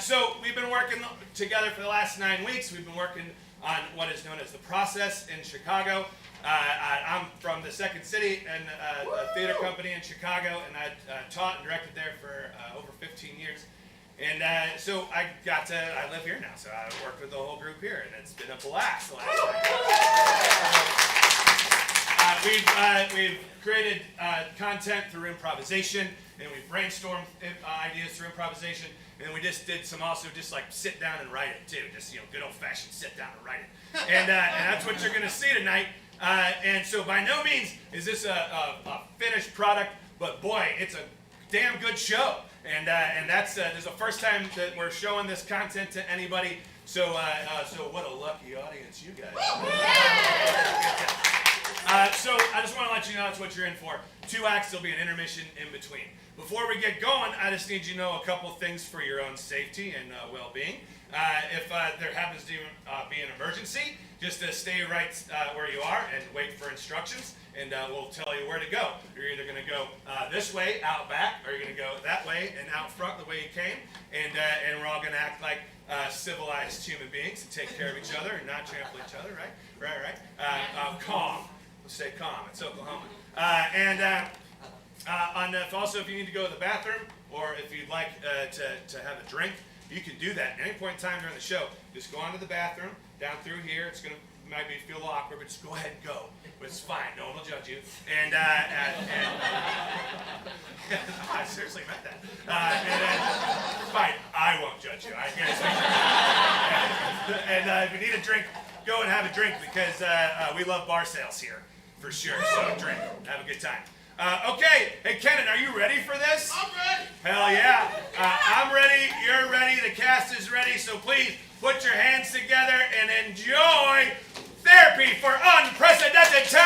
So we've been working together for the last 9 weeks. We've been working on what is known as the process in Chicago. I'm from the Second City and a theater company in Chicago, and I taught and directed there for over 15 years. And so I live here now, so I work with the whole group here, and it's been a blast the last night. We've created content through improvisation, and we've brainstormed ideas through improvisation, and then we just did some also just like sit down and write it too, just good old-fashioned sit down and write it. And that's what you're going to see tonight. And so by no means is this a finished product, but boy, it's a damn good show. And that's this is the first time that we're showing this content to anybody. So what a lucky audience you guys. So I just want to let you know that's what you're in for. 2 acts, there'll be an intermission in between. Before we get going, I just need you to know a couple things for your own safety and well-being. If there happens to be an emergency, just stay right where you are and wait for instructions, and we'll tell you where to go. You're either going to go this way, out back, or you're going to go that way and out front the way you came, and we're all going to act like civilized human beings and take care of each other and not trample each other, right? Right. Calm. Let's stay calm. It's Oklahoma. Also, if you need to go to the bathroom, or if you'd like to have a drink, you can do that at any point in time during the show. Just go on to the bathroom, down through here. It's going to might be feel a little awkward, but just go ahead and go. But it's fine. No one will judge you. And I seriously meant that. Fine. I won't judge you. I guess. And if you need a drink, go and have a drink, because we love bar sales here, for sure. So drink. Have a good time. Okay, hey Kenan, are you ready for this? I'm ready. Hell yeah. I'm ready, you're ready, the cast is ready, so please put your hands together and enjoy Therapy for Unprecedented Time!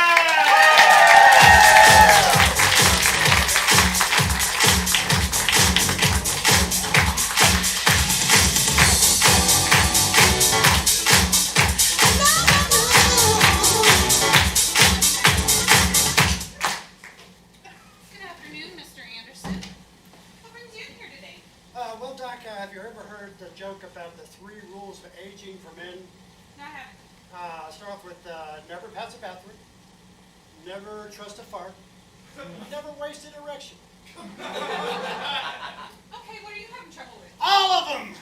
Have you ever heard the joke about the 3 rules of aging for men? No, I haven't. Start off with never pass a bathroom, never trust a fart, never waste an erection. Okay, what are you having trouble with? All of them!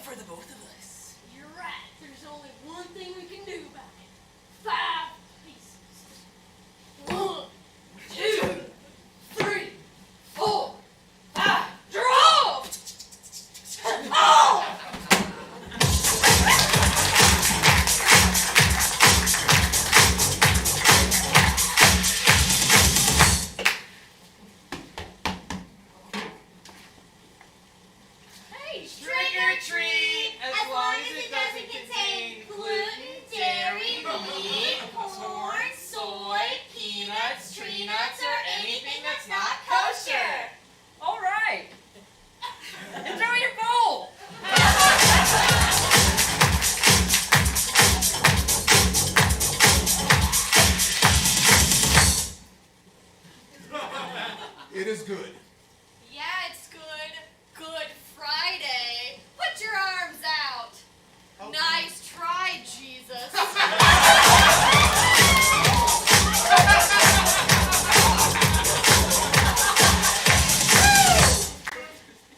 For the both of us. You're right. There's only one thing we can do about it. 5 pieces. 1, 2, 3, 4, 5. Draw! Oh! Treat, as long as it doesn't contain gluten, dairy, meat, corn, soy, peanuts, tree nuts, or anything that's not kosher. All right. Enjoy your bowl. It is good. Yeah, it's good. Good Friday. Put your arms out. Okay. Nice try, Jesus.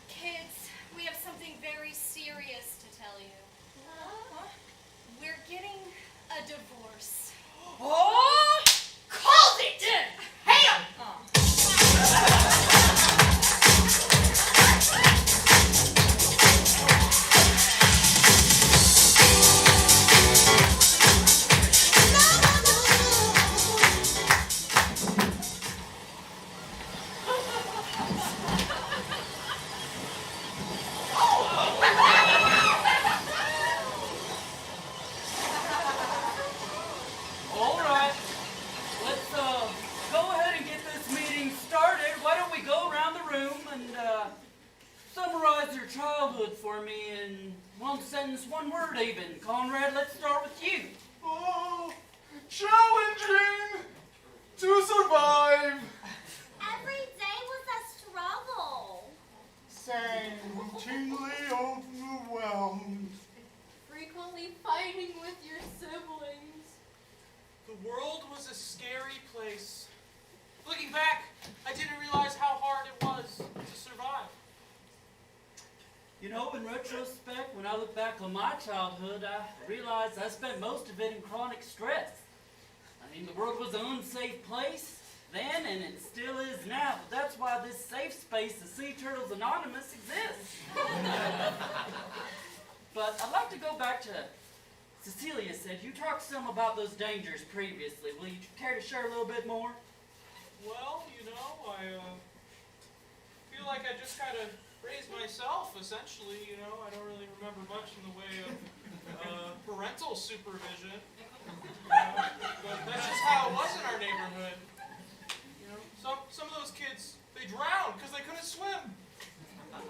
Kids, we have something very serious to tell you. We're getting a divorce. Oh! Called it! Hey! And summarize your childhood for me in one sentence, one word even. Conrad, let's start with you. Oh, challenging to survive. Every day was a struggle. Same, routinely overwhelmed. Frequently fighting with your siblings. The world was a scary place. Looking back, I didn't realize how hard it was to survive. You know, in retrospect, when I look back on my childhood, I realized I spent most of it in chronic stress. I mean, the world was an unsafe place then, and it still is now. But that's why this safe space, the Sea Turtles Anonymous, exists. But I'd like to go back to Cecilia said. You talked some about those dangers previously. Will you care to share a little bit more? Well, you know, I feel like I just kind of raised myself, essentially. You know, I don't really remember much in the way of parental supervision. But that's just how it was in our neighborhood. You know, some of those kids, they drowned because they couldn't swim. But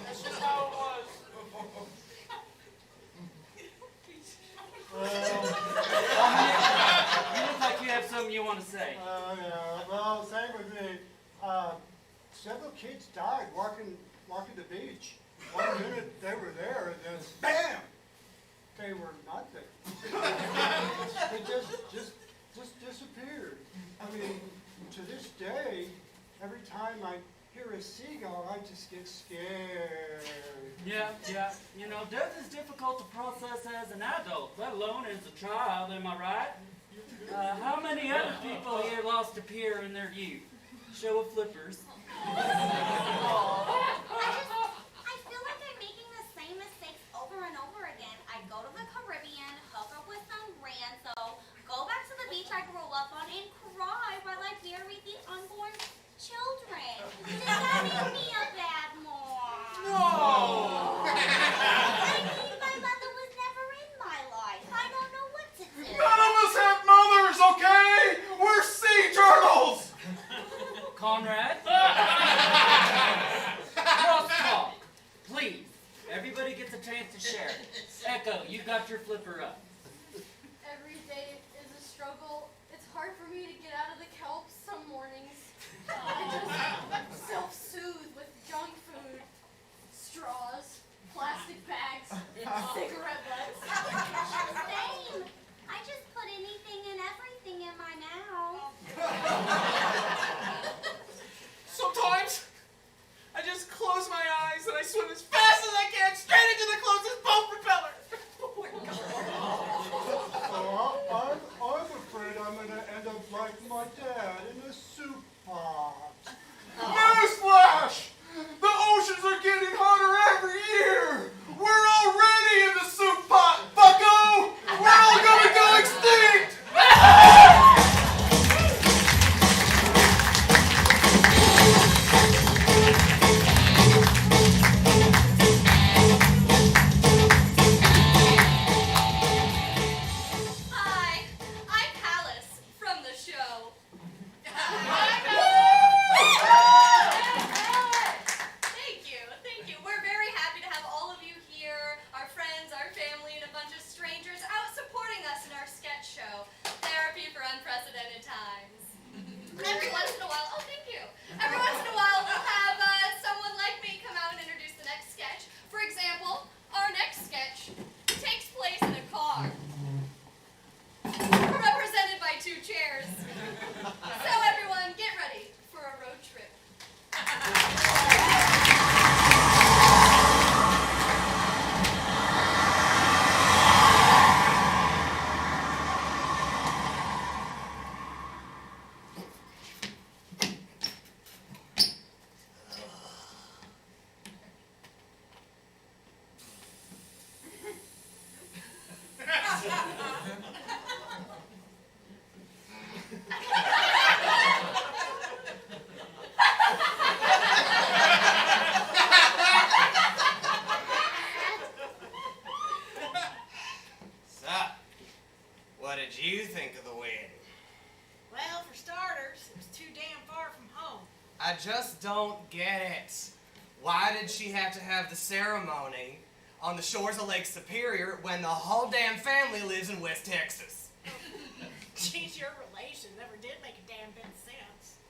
that's just how it was. You look like you have something you want to say. Yeah, well, same with me. Several kids died walking the beach. 1 minute they were there, and then bam, they were not there. They just disappeared. I mean, to this day, every time I hear a seagull, I just get scared. Yeah. You know, death is difficult to process as an adult, let alone as a child, am I right? How many other people here lost a peer in their youth? Show of flippers. I feel like I'm making the same mistakes over and over again. I go to the Caribbean, hook up with some ranzo, go back to the beach I grew up on, and cry while I bury the unborn children. Does that make me a bad mom? No! I mean, my mother was never in my life. I don't know what to do. None of us have mothers, okay? We're sea turtles. Conrad? Crosstalk. Please. Everybody gets a chance to share. Echo, you got your flipper up. Every day is a struggle. It's hard for me to get out of the kelp some mornings. I just self-soothe with junk food, straw, I just don't get it. Why did she have to have the ceremony on the shores of Lake Superior when the whole damn family lives in West Texas? Geez, your relation never did make a damn bit of sense.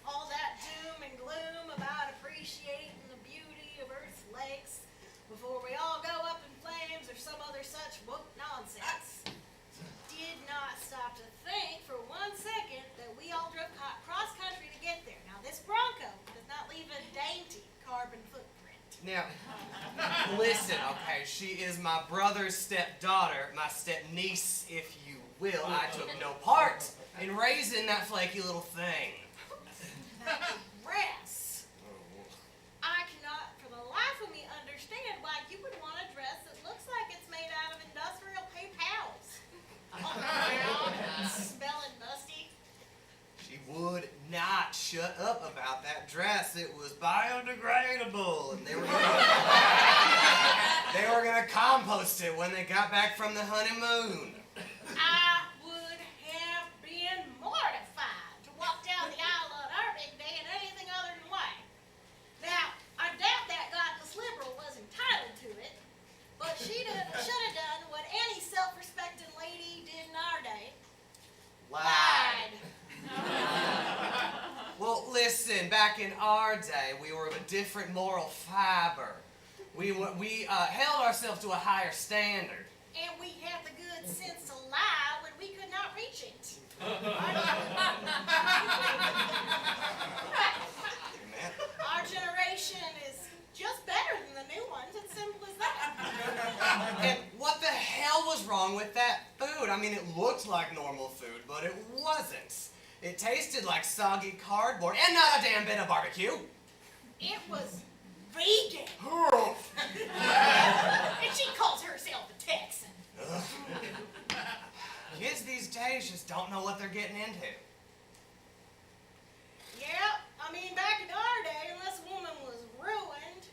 All that doom and gloom about appreciating the beauty of Earth's lakes before we all go up in flames or some other such woke nonsense did not stop to think for 1 second that we all drove cross country to get there. Now, this Bronco does not leave a dainty carbon footprint. Now, listen, okay, she is my brother's stepdaughter, my stepniece, if you will. I took no part in raising that flaky little thing. That dress. I cannot for the life of me understand why you would want a dress that looks like it's made out of industrial paper towels. All around, smelling musty. She would not shut up about that dress. It was biodegradable, and they were gonna compost it when they got back from the honeymoon. I would have been mortified to walk down the aisle on our big day in anything other than white. Now, I doubt that godless liberal was entitled to it, but she should have done what any self-respecting lady did in our day. Lied. Well, listen, back in our day, we were of a different moral fiber. We held ourselves to a higher standard. And we had the good sense to lie when we could not reach it. Our generation is just better than the new ones. It's simple as that. And what the hell was wrong with that food? I mean, it looked like normal food, but it wasn't. It tasted like soggy cardboard and not a damn bit of barbecue. It was vegan. And she calls herself a Texan. Kids these days just don't know what they're getting into. Yeah, I mean, back in our day, unless a woman was ruined,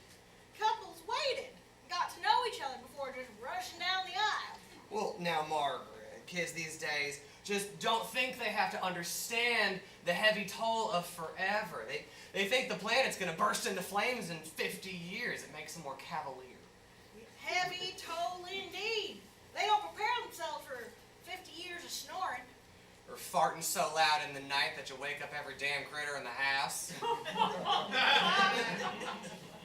couples waited, got to know each other before just rushing down the aisle. Well, now, Margaret, kids these days just don't think they have to understand the heavy toll of forever. They think the planet's going to burst into flames in 50 years. It makes them more cavalier. Heavy toll indeed. They don't prepare themselves for 50 years of snoring. Or farting so loud in the night that you wake up every damn critter in the house.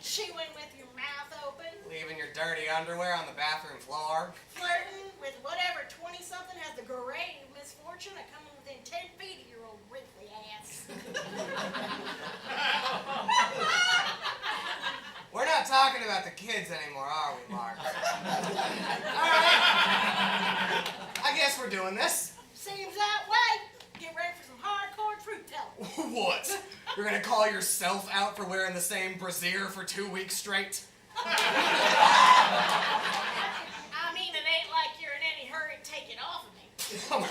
Chewing with your mouth open. Leaving your dirty underwear on the bathroom floor. Flirting with whatever 20-something has the grave misfortune of coming within 10 feet of your old wrinkly ass. We're not talking about the kids anymore, are we, Mark? All right. I guess we're doing this. Seems that way. Get ready for some hardcore truth telling. What? You're gonna call yourself out for wearing the same brassiere for 2 weeks straight? I mean, it ain't like you're in any hurry to take it off of me. I'm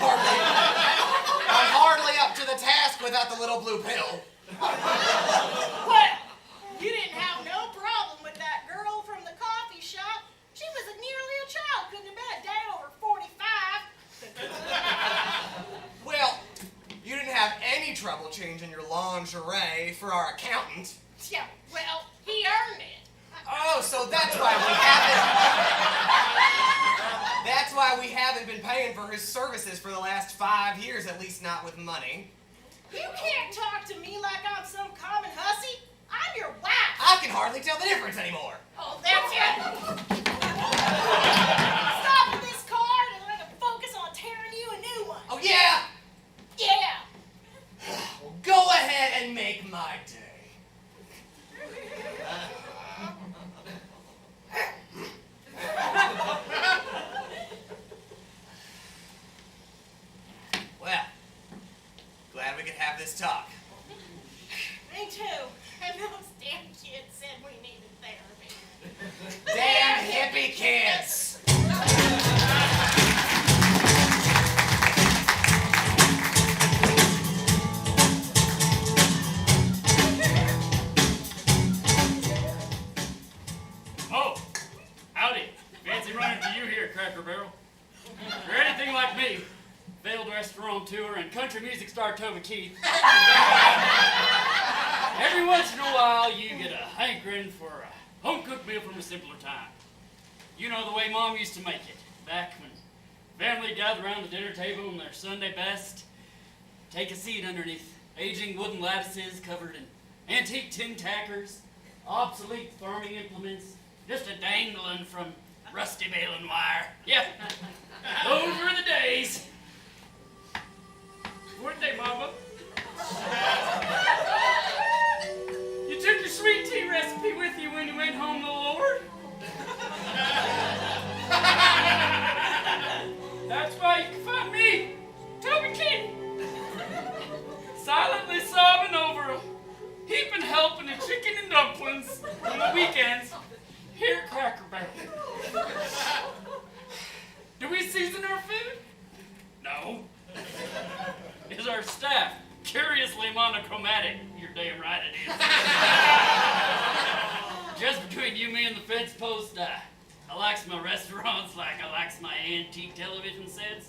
hardly up to the task without the little blue pill. Well, you didn't have no problem with that girl from the coffee shop. She was nearly a child, couldn't have been a day over 45. Well, you didn't have any trouble changing your lingerie for our accountant. Yeah, well, he earned it. Oh, so that's why we haven't been paying for his services for the last 5 years, at least not with money. You can't talk to me like I'm some common hussy. I'm your wife. I can hardly tell the difference anymore. Oh, that's it. Stop with this card and let me focus on tearing you a new one. Oh, yeah? Yeah. Well, go ahead and make my day. Well, glad we could have this talk. Me too. And those damn kids said we needed therapy. Damn hippie kids! Oh, howdy. Fancy running to you here, Cracker Barrel. If you're anything like me, failed rest restaurateur and country music star Toby Keith. Every once in a while, you get a hankering for a home-cooked meal from a simpler time. You know the way Mom used to make it, back when family gathered around the dinner table in their Sunday best. Take a seat underneath aging wooden lattices covered in antique tin tackers, obsolete farming implements, just a dangling from rusty baling wire. Yeah, those were the days. Weren't they, Mama? You took your sweet tea recipe with you when you went home to the Lord? That's why you can find me, Toby Keith, silently sobbing over a heaping helping of chicken and dumplings on the weekends here at Cracker Barrel. Do we season our food? No. Is our staff curiously monochromatic? You're damn right it is. Just between you, me, and the fence post, I likes my restaurants like I likes my antique television sets.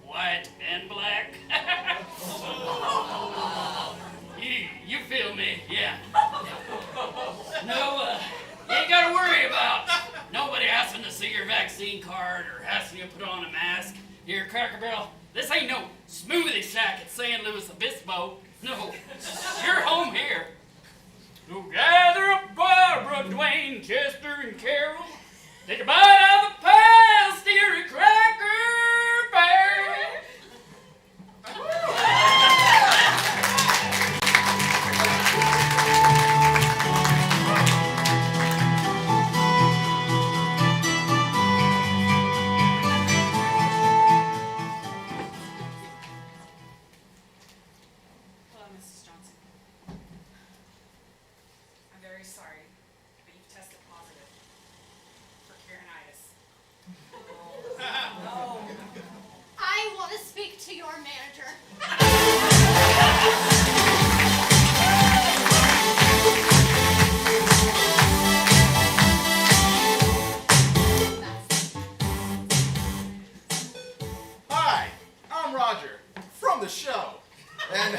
White and black. You feel me, yeah. No, you ain't gotta worry about nobody asking to see your vaccine card or asking you to put on a mask. Here at Cracker Barrel, this ain't no smoothie shack at San Luis Obispo. No, you're home here. So gather up Barbara, Dwayne, Chester, and Carol. Take a bite out of the past here at Cracker Barrel. Hello, Mrs. Johnson. I'm very sorry, but you've tested positive for Karenitis. I want to speak to your manager. Hi, I'm Roger from the show. And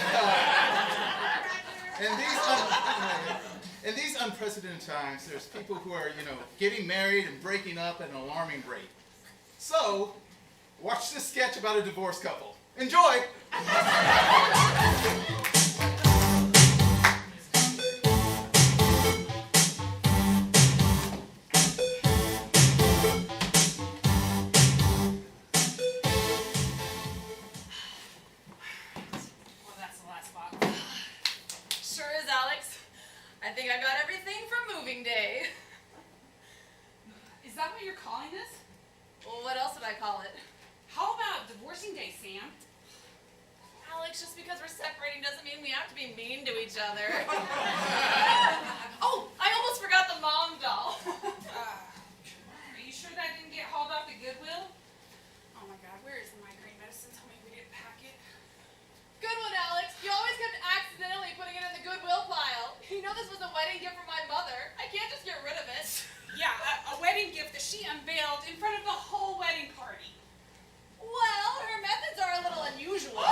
in these unprecedented times, there's people who are, getting married and breaking up at an alarming rate. So, watch this sketch about a divorced couple. Enjoy! Well, that's the last spot. Sure is, Alex. I think I got everything from moving day. Is that what you're calling this? Well, what else would I call it? How about divorcing day, Sam? Alex, just because we're separating doesn't mean we have to be mean to each other. Oh, I almost forgot the mom doll. Are you sure that didn't get hauled off to Goodwill? Oh my God, where is the migraine medicine? Tell me we didn't pack it. Good one, Alex. You always kept accidentally putting it in the Goodwill pile. You know this was a wedding gift from my mother. I can't just get rid of it. Yeah, a wedding gift that she unveiled in front of the whole wedding party. Well, her methods are a little unusual.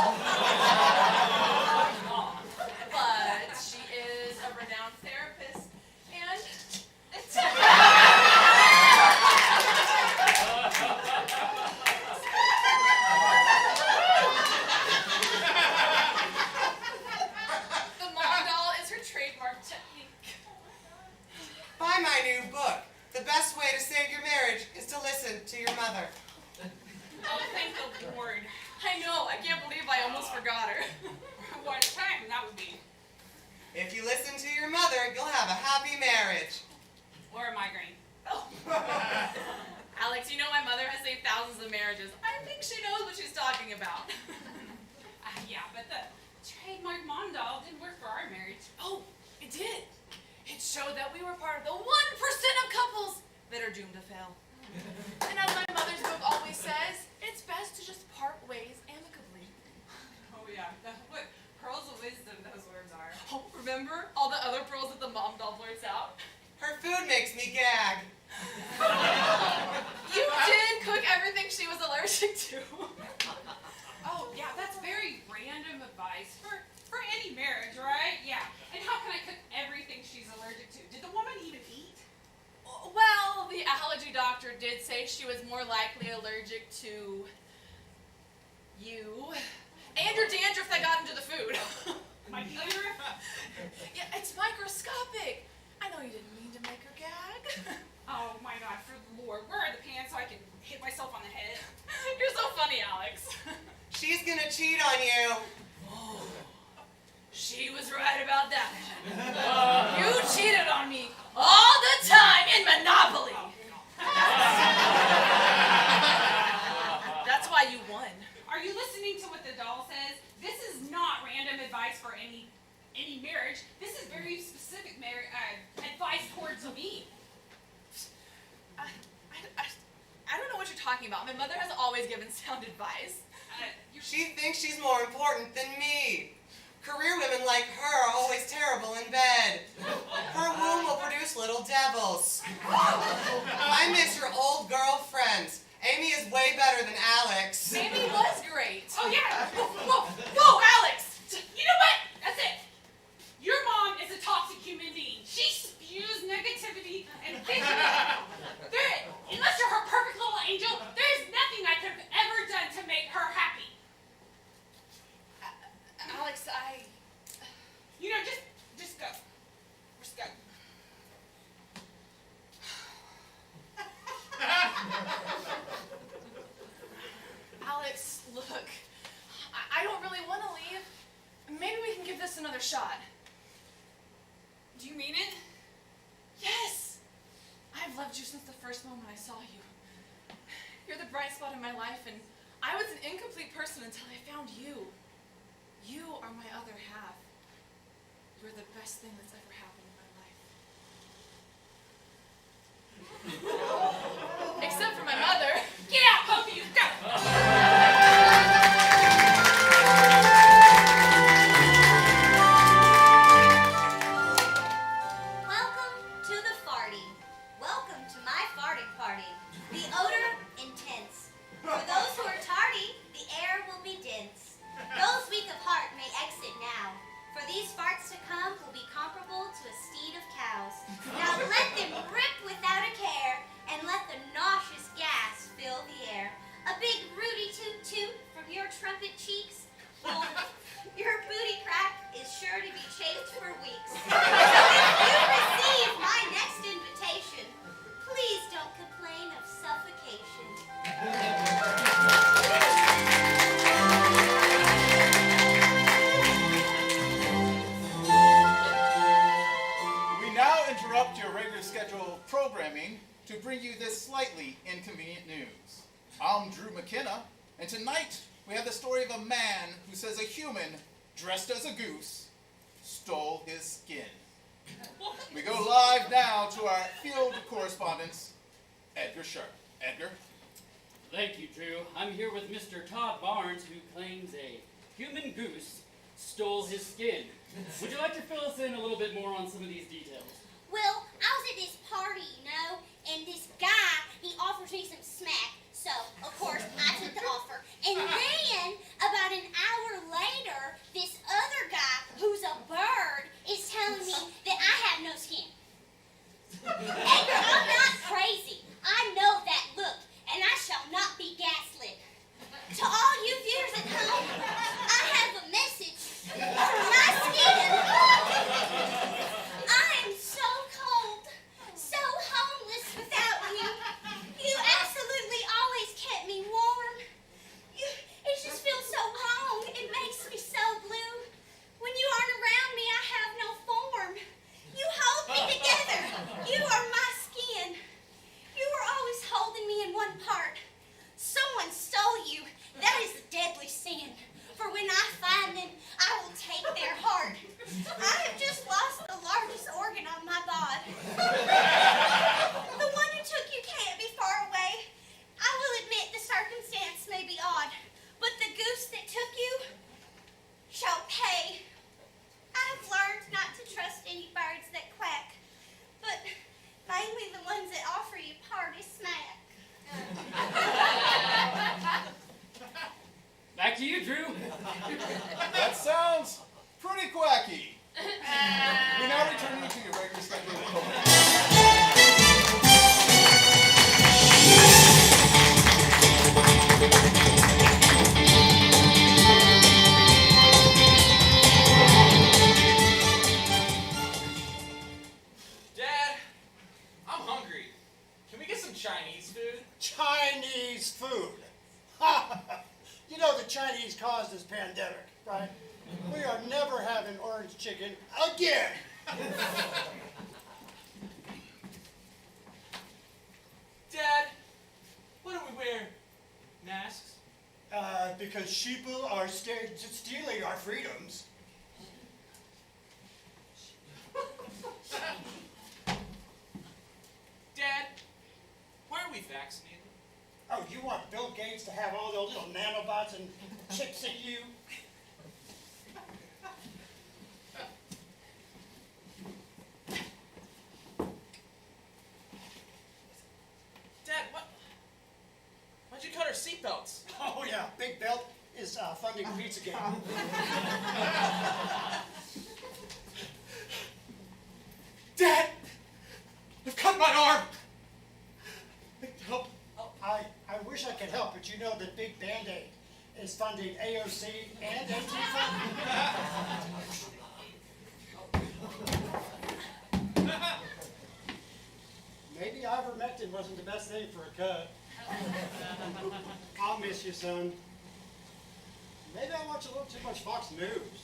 But she is a renowned therapist and the mom doll is her trademark technique. Buy my new book. The best way to save your marriage is to listen to your mother. Oh, thank the Lord. I know, I can't believe I almost forgot her. What a time that would be. If you listen to your mother, you'll have a happy marriage. Or a migraine. Oh. Alex, you know my mother has saved thousands of marriages. I think she knows what she's talking about. Yeah, but the trademark mom doll didn't work for our marriage. Oh, it did. It showed that we were part of the 1% of couples that are doomed to fail. And as my mother's book always says, it's best to just part ways amicably. Oh yeah, what pearls of wisdom those words are. Oh, remember all the other pearls that the mom doll blurts out? Her food makes me gag. You did cook everything she was allergic to. Oh yeah, that's doctor did say she was more likely allergic to you and your dandruff that got into the food. My dandruff? Yeah, it's microscopic. I know you didn't mean to make her gag. Oh my God, for the Lord, where are the pants so I can hit myself on the head? You're so funny, Alex. She's gonna cheat on you. She was right about that. You cheated on me all the time in Monopoly. That's why you won. Are you listening to what the doll says? This is not random advice for any marriage. This is very specific advice towards me. I don't know what you're talking about. My mother has always given sound advice. She thinks she's more important than me. Career women like her are always terrible in bed. Her womb will produce little devils. I miss your old girlfriends. Amy is way better than Alex. Amy was great. Oh yeah. Whoa, Alex. You know what? That's it. Your mom is a toxic human being. She spews negativity and unless you're her perfect little angel, there is nothing I could have ever done to make her happy. Alex, You know, just go. Just go. Alex, look. I don't really want to leave. Maybe we can give this another shot. Do you mean it? Yes. I've loved you since the first moment I saw you. You're the bright spot in my life, and I was an incomplete person until I found you. You are my other half. You're the best thing that's ever happened in my life. Except for my mother. Get out, both of you. Go. Welcome to the farty. Welcome to my farting party. The odor intense. For those who are tardy, the air will be dense. Those weak of heart may exit now, for these farts to come will be comparable to a steed of cows. Now let them rip without a care, and let the nauseous gas fill the air. A big Rudy toot toot from your trumpet cheeks. Well, your booty crack is sure to be chafed for weeks. So if you receive my next invitation, please don't complain of suffocation. We now interrupt your regular scheduled programming to bring you this slightly inconvenient news. I'm Drew McKenna, and tonight we have the story of a man who says a human, dressed as a goose, stole his skin. We go live now to our field correspondent, Edgar Sharp. Edgar? Thank you, Drew. I'm here with Mr. Todd Barnes, who claims a human goose stole his skin. Would you like to fill us in a little bit more on some of these details? Well, I was at this party, and this guy, he offers me some smack. So, of course, I took the offer. And then, about an hour later, this other guy, who's a bird, is telling me that I have no skin. Edgar, I'm not crazy. I know that look, and I shall not be gaslit. To all you viewers at home, I have a message for my skin. I am so cold, so homeless without you. You absolutely always kept me warm. It just feels so wrong. It makes me so blue. When you aren't around me, I have no form. You hold me together. You are my skin. You were always holding me in one part. Someone stole you. That is a deadly sin. For when I find them, I will take their heart. I have just lost the largest organ on my body. The one who took you can't be far away. I will admit the circumstance may be odd, but the goose that took you shall pay. I have learned not to trust any birds that quack, but mainly the ones that offer you party smack. Back to you, Drew. That sounds pretty quacky. We now return you to your regular scheduled program. Dad, I'm hungry. Can we get some Chinese food? Chinese food. You know the Chinese caused this pandemic, right? We are never having orange chicken again. Dad, why don't we wear masks? Because sheeple are stealing our freedoms. Dad, why are we vaccinated? Oh, you want Bill Gates to have all those little nanobots and chips in you? Dad, why'd you cut our seatbelts? Oh yeah, Big Belt is funding Pizzagate. Dad, I've cut my arm. Help. I wish I could help, but you know that Big Band-Aid is funding AOC and Antifa. Maybe ivermectin wasn't the best thing for a cut. I'll miss you, son. Maybe I watch a little too much Fox News.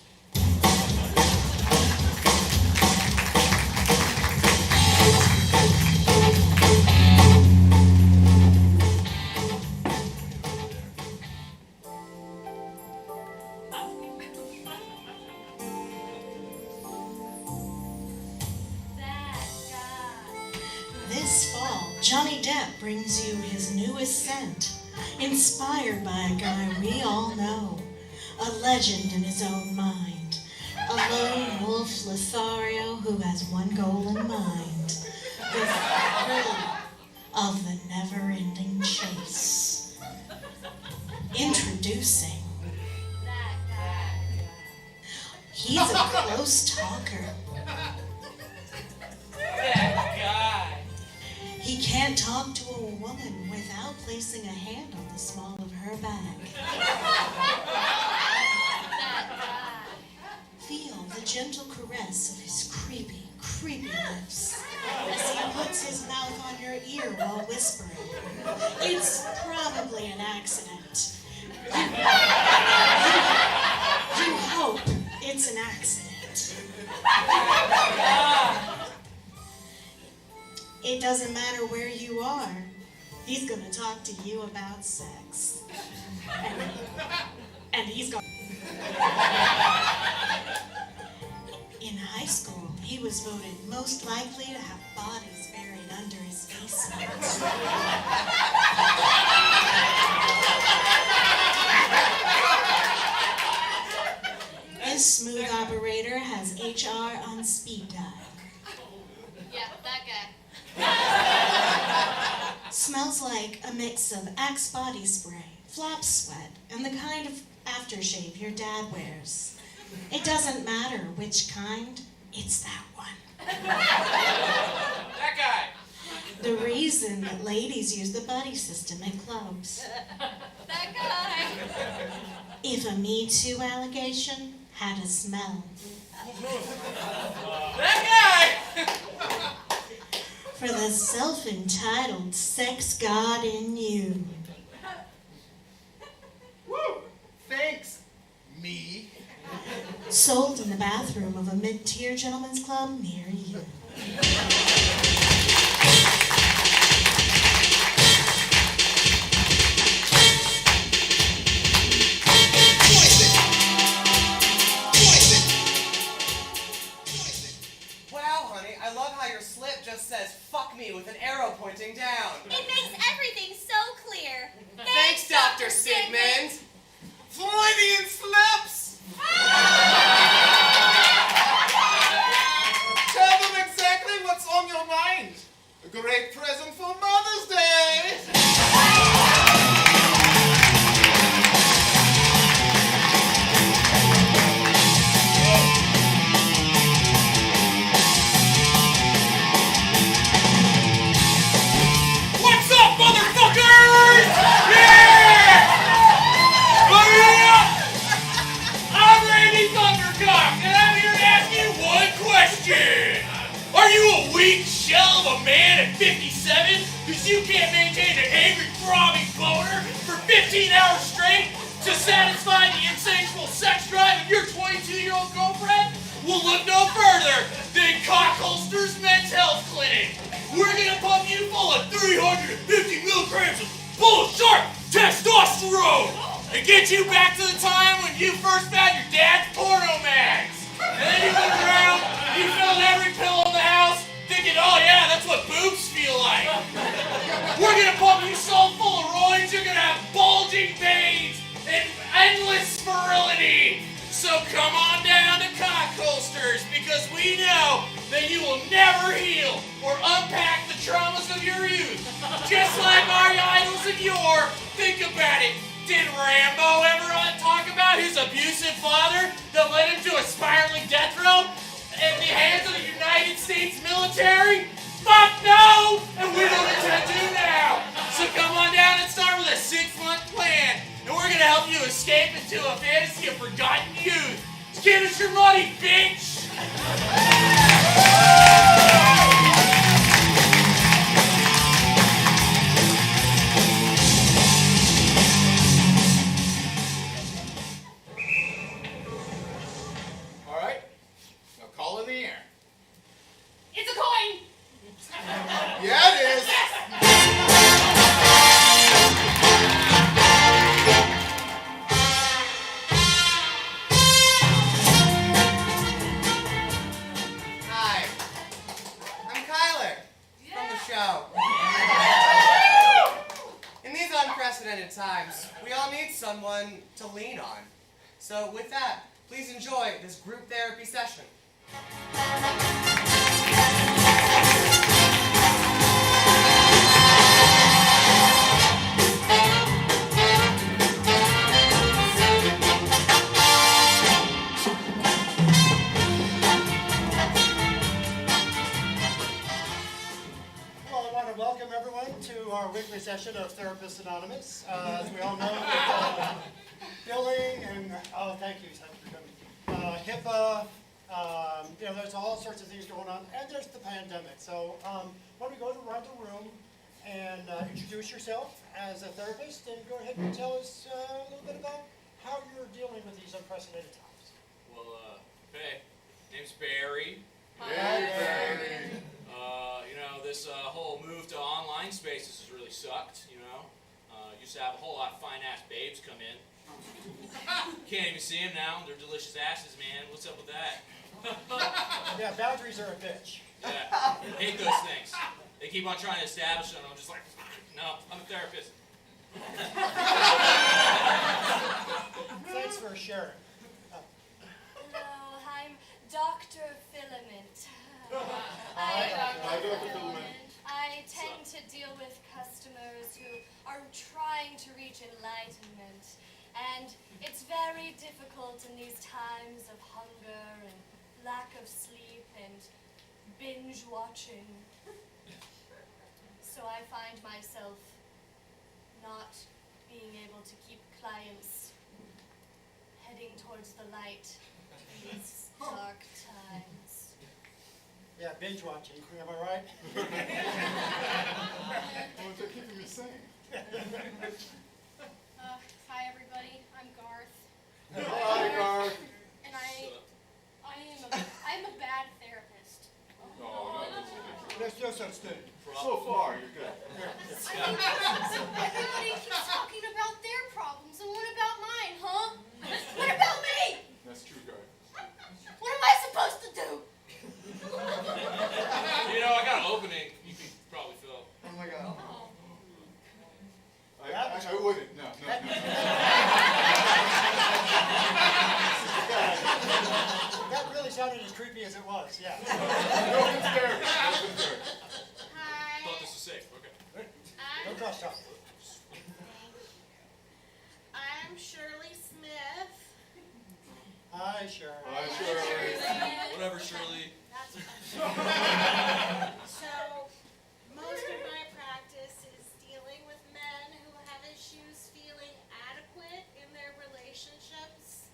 This fall, Johnny Depp brings you his newest scent, inspired by a guy we all know, a legend in his own mind, a lone wolf Lothario who has one goal in mind, the thrill of the never-ending chase. Introducing That guy. He's a close talker. That guy. He can't talk to a woman without placing a hand on the small of her back. That guy. Feel the gentle caress of his creepy, creepy lips as he puts his mouth on your ear while whispering. It's probably an accident. You hope it's an accident. It doesn't matter where you are. He's gonna talk to you about sex. And he's gonna... In high school, he was voted most likely to have bodies buried under his basement. His smooth operator has HR on speed dial. Yeah, that guy. Smells like a mix of Axe body spray, flap sweat, and the kind of aftershave your dad wears. It doesn't matter which kind, it's that one. That guy. The reason that ladies use the buddy system at clubs. That guy. If a Me Too allegation had a smell. That guy. For the self-entitled sex god in you. Woo! Thanks, me. Sold in the bathroom of a mid-tier gentleman's club near you. Wow, honey, I love how your slip just says "fuck me" with an arrow pointing down. It makes everything so clear. Thanks, Dr. Sigmund. Freudian slips! Tell them exactly what's on your mind. A great present for Mother's Day. man at 57 because you can't maintain an angry, throbbing boner for 15 hours straight to satisfy the insatiable sex drive of your 22-year-old girlfriend? Well, look no further than Cock Holster's Men's Health Clinic. We're gonna pump you full of 350 milligrams of bull sharp testosterone and get you back to the time when you first found your dad's porno mags. And then you went around, you filled every pillow in the house, thinking, oh yeah, that's what boobs feel like. We're gonna pump you so full of roids, you're gonna have bulging veins and endless virility. So come on down to Cock Holsters, because we know that you will never heal or unpack the traumas of your youth. Just like our idols of yore. Think about it. Did Rambo ever talk about his abusive father that led him to a spiraling death row in the hands of the United States military? Fuck no! And we don't intend to now. So come on down and start with a 6-month plan. And we're gonna help you escape into a fantasy of forgotten youth. Give us your money, bitch! Alright, now call in the air. It's a coin! Yeah, it is. Hi, I'm Kyler from the show. In these unprecedented times, we all need someone to lean on. So with that, please enjoy this group therapy session. Well, I want to welcome everyone to our weekly session of Therapists Anonymous. As we all know, with, billing and, oh, thank you for coming. HIPAA, there's all sorts of things going on, and there's the pandemic. So why don't we go around the room and introduce yourself as a therapist, and go ahead and tell us a little bit about how you're dealing with these unprecedented times. Well, hey, name's Barry. This whole move to online spaces has really sucked, used to have a whole lot of fine-ass babes come in. Can't even see them now. They're delicious asses, man. What's up with that? Yeah, boundaries are a bitch. Yeah, hate those things. They keep on trying to establish them. I'm just like, no, I'm a therapist. Thanks for sharing. Hello, I'm Dr. Filament. Hi, Dr. Filament. I tend to deal with customers who are trying to reach enlightenment, and it's very difficult in these times of hunger and lack of sleep and binge watching. So I find myself not being able to keep clients heading towards the light in these dark times. Yeah, binge watching, am I right? What's that keeping me sane? Hi everybody, I'm Garth. Hi, Garth. And I'm a bad therapist. No, There's no such thing. so far, you're good. Everybody keeps talking about their problems, and what about mine, huh? What about me? That's true, Garth. What am I supposed to do? I got an opening you could probably fill. Oh my God. I wouldn't. No. That really sounded as creepy as it was, yeah. No one's there. Hi. Thought this was safe. Okay. No cross talk. I'm Shirley Smith. Hi, Sharon. Hi, Shirley. Whatever, Shirley. That's fine. So, most of my practice is dealing with men who have issues feeling adequate in their relationships.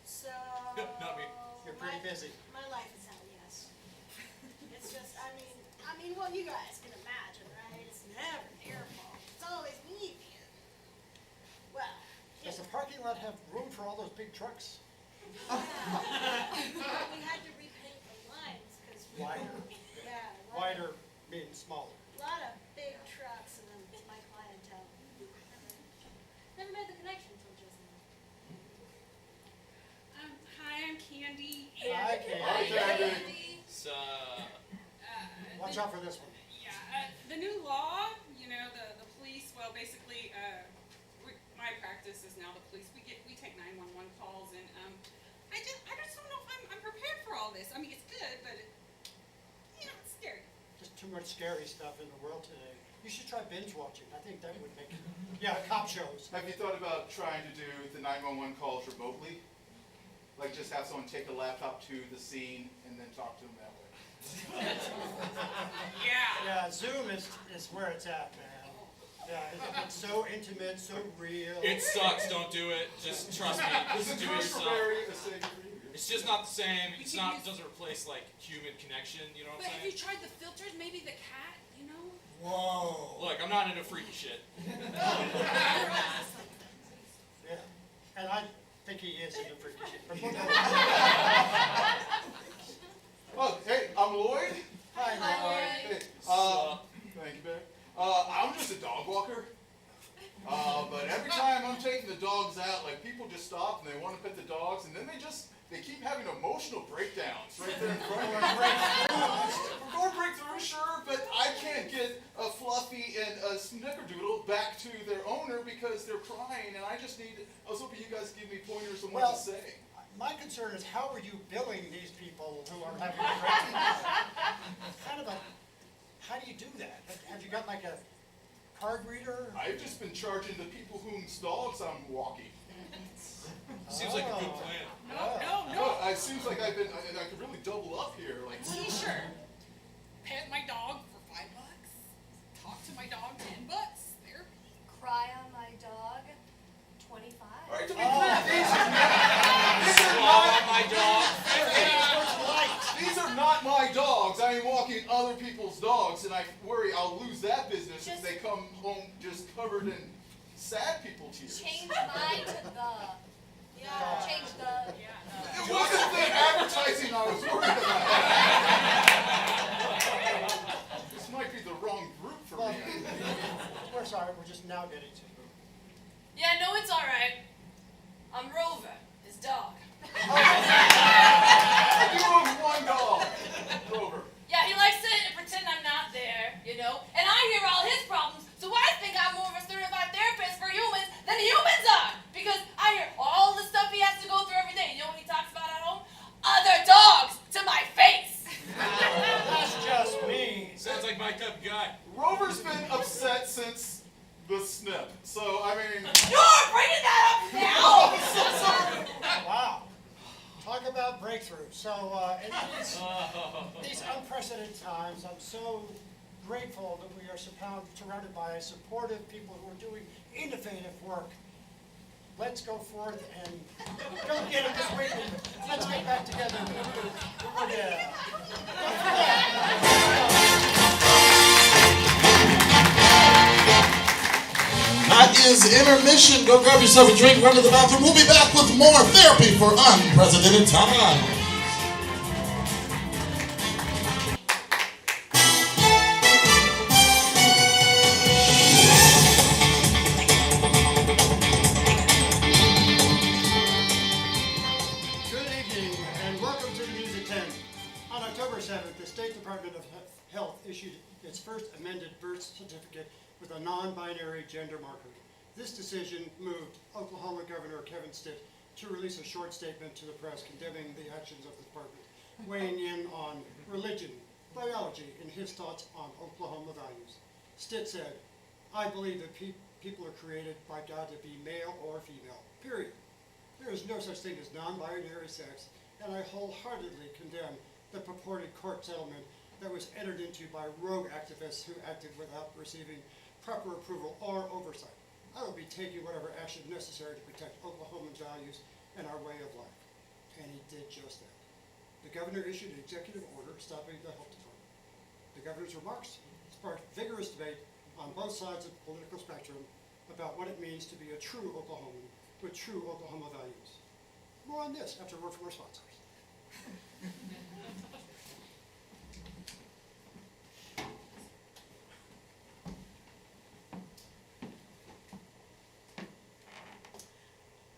So, Not me. You're pretty busy. My life is hell, yes. It's just, I mean, well, you guys can imagine, right? It's never their fault. It's always me being. Well, Does the parking lot have room for all those big trucks? we had to repaint the lines because Wider. yeah, Wider means smaller. a lot of big trucks and then my clientele. Never made the connection until just now. Hi, I'm Candy. Hi, Candy. So, Watch out for this one. Yeah, the new law, you know, the police, well, basically, my practice is now the police. We take 911 calls, and I just don't know if I'm prepared for all this. I mean, it's good, but it's scary. Just too much scary stuff in the world today. You should try binge watching. I think that would make it. Yeah, cop shows. Have you thought about trying to do the 911 calls remotely? Like just have someone take a laptop to the scene and then talk to them that way. Yeah. Yeah, Zoom is where it's at, man. Yeah, it's so intimate, so real. it sucks, don't do it. Just trust me, just do it yourself. It's just not the same. It's not, it doesn't replace like human connection, you know what But I'm have you saying? tried the filters? Maybe the cat, you know? Whoa. Look, I'm not into freaky shit. Yeah, and I think he is into freaky shit. But we'll go. Oh, hey, I'm Lloyd. Hi, Lloyd. Hey, thank you, Bear. I'm just a dog walker. But every time I'm taking the dogs out, like people just stop and they want to pet the dogs, and then they keep having emotional breakdowns right there in front of me. We're going breakthrough, sure, but I can't get a Fluffy and a Snickerdoodle back to their owner because they're crying, and I was hoping you guys give me pointers on what to say. My concern is how are you billing these people who are having a breakdown? How do you do that? Have you got like a card reader? I've just been charging the people whose dogs I'm walking. Seems like a good plan. No. It seems like I could really double up here. Like, T-shirt. Pet my dog for $5. Talk to my dog $10. Therapy. Cry on my dog, 25. all right, to be clear, Swallow my dog. these are not my dogs. I am walking other people's dogs, and I worry I'll lose that business if they come home just covered in sad people tears. Change mine to the. Yeah. Change the. It wasn't the advertising I was worried about. This might be the wrong group for me. We're sorry, we're just now getting to it. Yeah, no, it's all right. I'm Rover, his dog. You own one dog, Rover. Yeah, he likes to pretend I'm not there, you know? And I hear all his problems, so I think I'm more of a certified therapist for humans than humans are. Because I hear all the stuff he has to go through every day. You know what he talks about at home? Other dogs to my face. That's just me. Sounds like my type of guy. Rover's been upset since the snip. So, I mean... You're bringing that up now? I'm so sorry. Wow. Talk about breakthrough. So, in these unprecedented times, I'm so grateful that we are surrounded by supportive people who are doing innovative work. Let's go forth and don't get them this weekend. Let's get back together. Yeah. That is intermission. Go grab yourself a drink, run to the bathroom. We'll be back with more therapy for unprecedented times. Good evening and welcome to the News at 10. On October 7th, the State Department of Health issued its first amended birth certificate with a non-binary gender marker. This decision moved Oklahoma Governor Kevin Stitt to release a short statement to the press condemning the actions of the department, weighing in on religion, biology, and his thoughts on Oklahoma values. Stitt said, "I believe that people are created by God to be male or female, period. There is no such thing as non-binary sex, and I wholeheartedly condemn the purported court settlement that was entered into by rogue activists who acted without receiving proper approval or oversight. I will be taking whatever action necessary to protect Oklahoman values and our way of life." And he did just that. The governor issued an executive order stopping the health department. The The governor's remarks sparked vigorous debate on both sides of the political spectrum about what it means to be a true Oklahoman with true Oklahoma values. More on this after a word from our sponsors.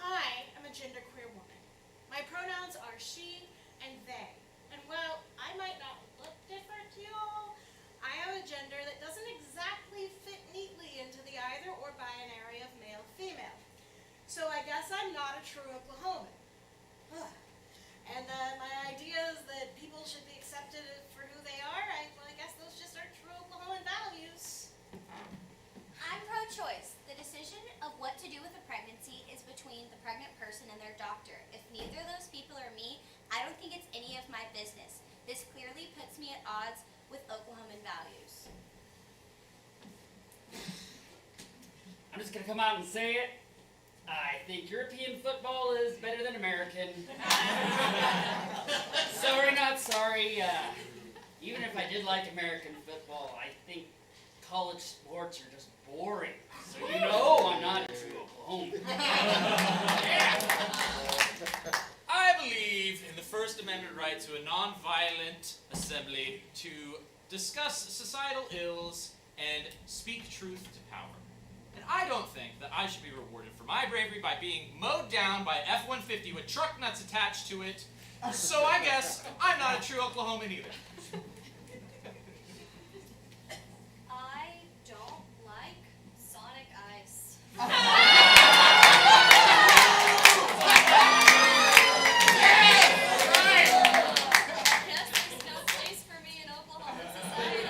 I am a genderqueer woman. My pronouns are she and they. And while I might not look different to you all, I am a gender that doesn't exactly fit neatly into the either or binary of male-female. So I guess I'm not a true Oklahoman. Ugh. And my idea is that people should be accepted for who they are. I guess those just aren't true Oklahoman values. I'm pro-choice. The decision of what to do with a pregnancy is between the pregnant person and their doctor. If neither of those people are me, I don't think it's any of my business. This clearly puts me at odds with Oklahoman values. I'm just gonna come out and say it. I think European football is better than American. Sorry, not sorry. Even if I did like American football, I think college sports are just boring. So you know I'm not a true Oklahoman. I believe in the First Amendment right to a nonviolent assembly to discuss societal ills and speak truth to power. And I don't think that I should be rewarded for my bravery by being mowed down by F-150 with truck nuts attached to it. So I guess I'm not a true Oklahoman either. I don't like Sonic Ice. Guess there's no place for me in Oklahoma society.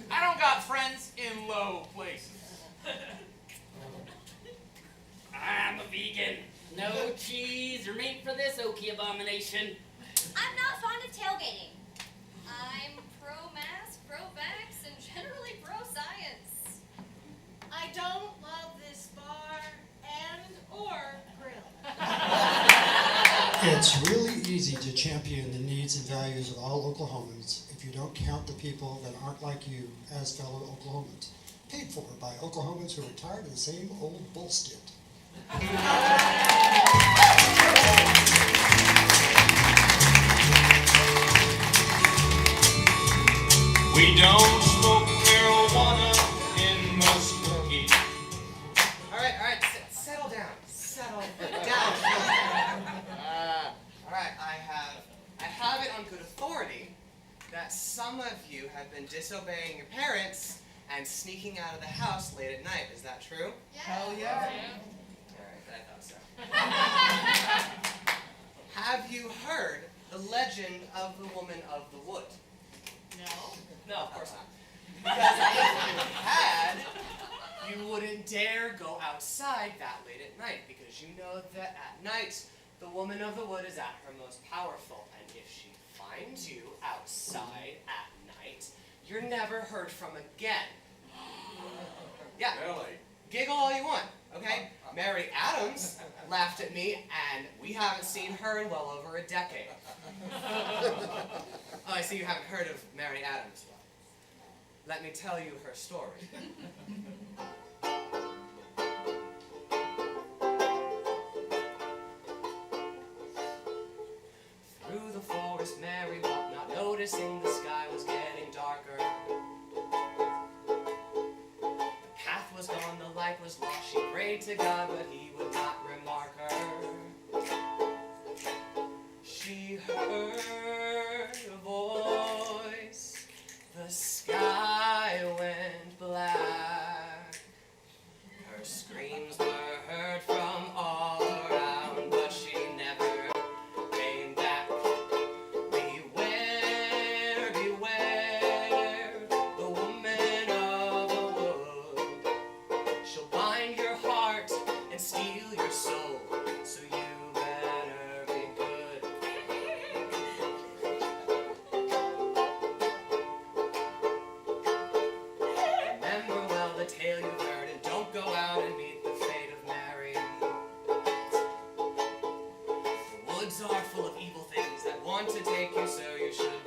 I don't got friends in low places. I'm a vegan. No cheese or meat for this Okie abomination. I'm not fond of tailgating. I'm pro-mask, pro-vax, and generally pro-science. I don't love this bar and or grill. It's really easy to champion the needs and values of all Oklahomans if you don't count the people that aren't like you as fellow Oklahomans, paid for by Oklahomans who are tired of the same old bull stint. We don't smoke marijuana in Muskogee. All right, settle down. Settle down. All right, I have it on good authority that some of you have been disobeying your parents and sneaking out of the house late at night. Is that true? Yeah. Hell yeah. All right, I thought so. Have you heard the legend of the Woman of the Wood? No. No, of course not. Because if you had, you wouldn't dare go outside that late at night, because you know that at night, the Woman of the Wood is at her most powerful, and if she finds you outside at night, you're never heard from again. Yeah. Really? Giggle all you want, okay? Mary Adams laughed at me, and we haven't seen her in well over a decade. Oh, I see you haven't heard of Mary Adams. Let me tell you her story. Through the forest Mary walked, not noticing the sky was getting darker. The path was gone, the light was lost. She prayed to God, but he would not remark her. She heard a voice, the sky went black. Her screams were heard from all around, but she never came back. Beware, beware, the woman of the wood. She'll bind your heart and steal your soul, so you better be good. Remember well the tale you've heard, and don't go out and meet the fate of Mary. The woods are full of evil things that want to take you, so you should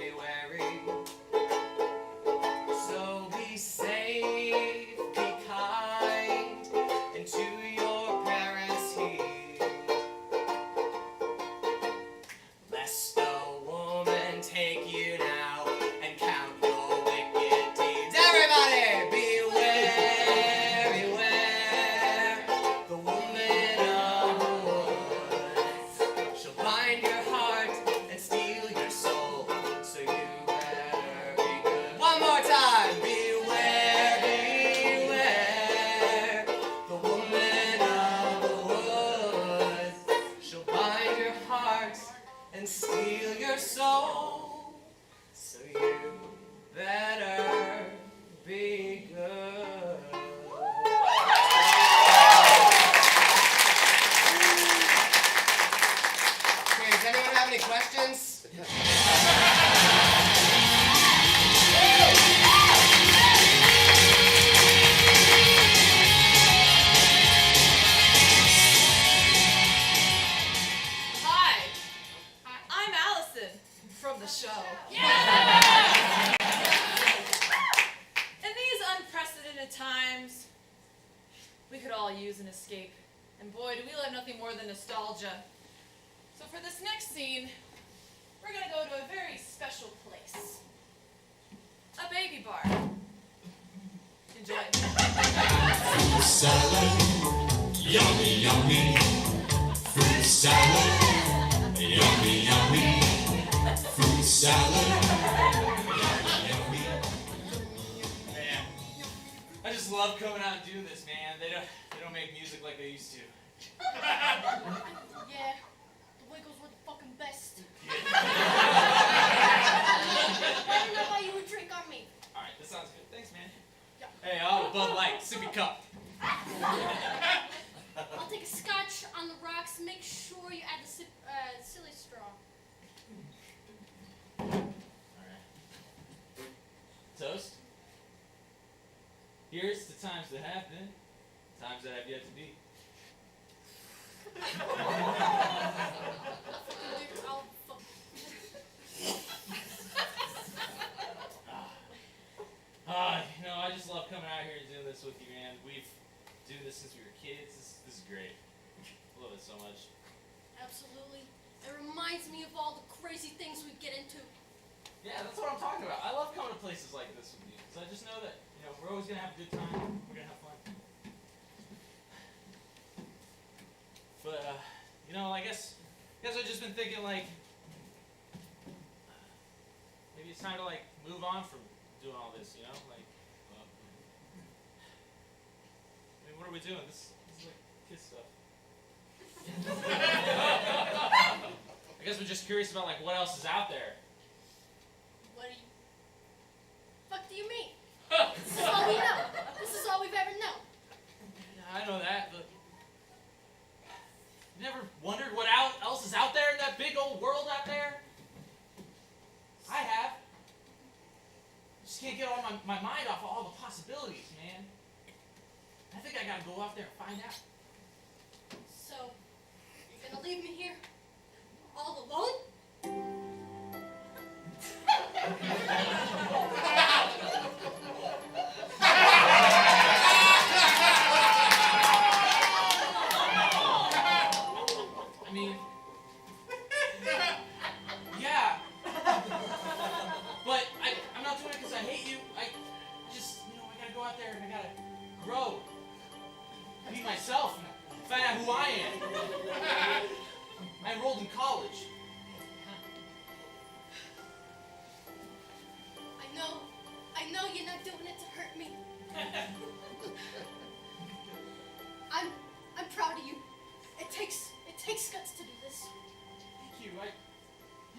and steal your soul. So you better be good. Okay, does anyone have any questions? Hi, I'm Allison from the show. In these unprecedented times, we could all use an escape. And boy, do we love nothing more than nostalgia. So for this next scene, we're gonna go to a very special place. A baby bar. Enjoy. Fruit salad, yummy, yummy. Fruit salad, yummy, yummy. Fruit salad, yummy, yummy. Man, I just love coming out and doing this, man. They don't make music like they used to. Yeah, the Wiggles were the fucking best. I don't know why you would drink on me. All right, that sounds good. Thanks, man. Hey, I'll have a Bud Light, sippy cup. I'll take a scotch on the rocks. Make sure you add the silly straw. All right. Toast. Here's to times that have been, times that have yet to be. I just love coming out here and doing this with you, man. We've doing this since we were kids. This is great. I love it so much. Absolutely. It reminds me of all the crazy things we get into. Yeah, that's what I'm talking about. I love coming to places like this with you, because I just know that, we're always gonna have a good time. We're gonna have fun. But I guess I've just been thinking, like, maybe it's time to move on from doing all this, what are we doing? This is like kid stuff. I guess we're just curious about what else is out there. What do you... fuck do you mean? This is all we know. This is all we've ever known. Yeah, I know that, but you never wondered what else is out there in that big old world out there? I have. Just can't get all my mind off of all the possibilities, man. I think I gotta go out there and find out. So, you're gonna leave me here all alone? I mean, yeah. But I'm not doing it because I hate you. I gotta go out there and I gotta grow. Be myself and find out who I am. I enrolled in college. I know you're not doing it to hurt me. I'm proud of you. It takes guts to do this. Thank you. I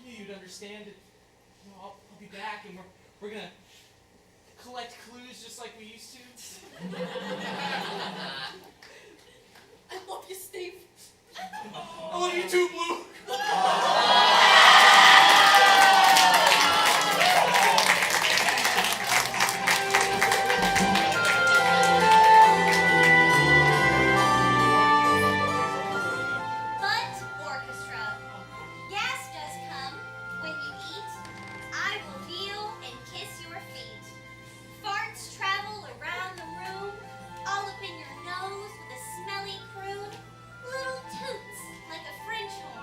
knew you'd understand it. I'll be back and we're gonna collect clues just like we used to. I love you, Steve. I love you too, Blue. But, orchestra, gas does come when you eat. I will kneel and kiss your feet. Farts travel around the room, all up in your nose with a smelly croon. Little toots like a French horn.